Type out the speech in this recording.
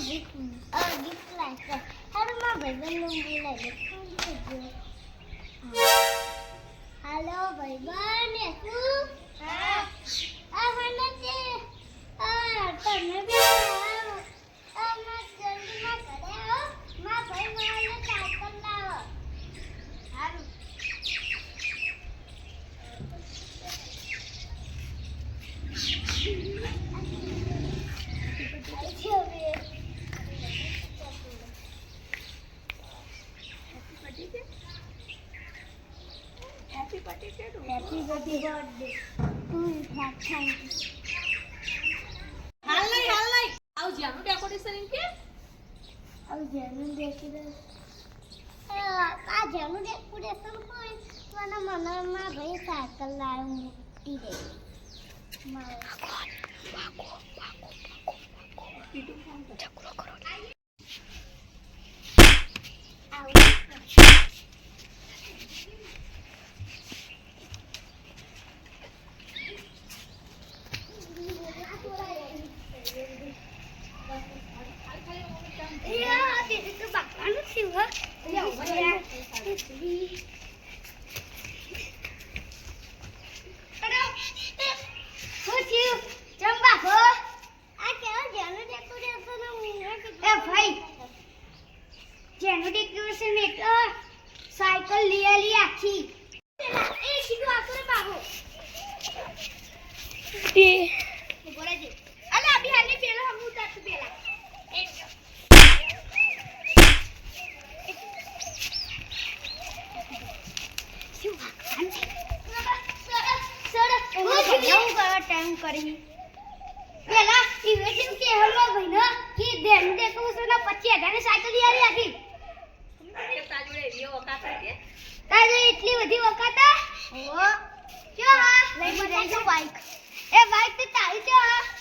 Gift લાવશે હારું માં ભાઈબંધનું બોલાવી હાલો ભાઈબંધ શું હા આ મને તે તમે બી આવો મત જલ્દી માં કરે હો માં ભાઈ મને સાયકલ લાવો હારું Happy birthday to Happy birthday to thank you. હાલ નહીં આવ જ્યાંનું ડેકોરેશન એમ કે આ જેનું ડેકોરેશન કોઈ મને મનમાં ભાઈ સાયકલ લાવ મૂકી દે ઝઘડો કરો જેનું ડેકોરેશન એટલે સાયકલ લીલી આખી એ સીધું આકરે બાબો એ બોલે છે અલે અભી હાલે પેલા હમ ઉતાર તું પેલા શું વાંચે સર હું ટાઈમ કરી પેલા ઇવેટિંગ કે હલવા ભાઈનો કે દેનું ડેકોરેશન 25000 ની સાયકલ લીલી આખી તાજોડે વિયો વકાત છે તાજે એટલી બધી વકાત ઓ ક્યો હા લઈ જઈશું બાઈક એ બાઈક તે તારી છે હા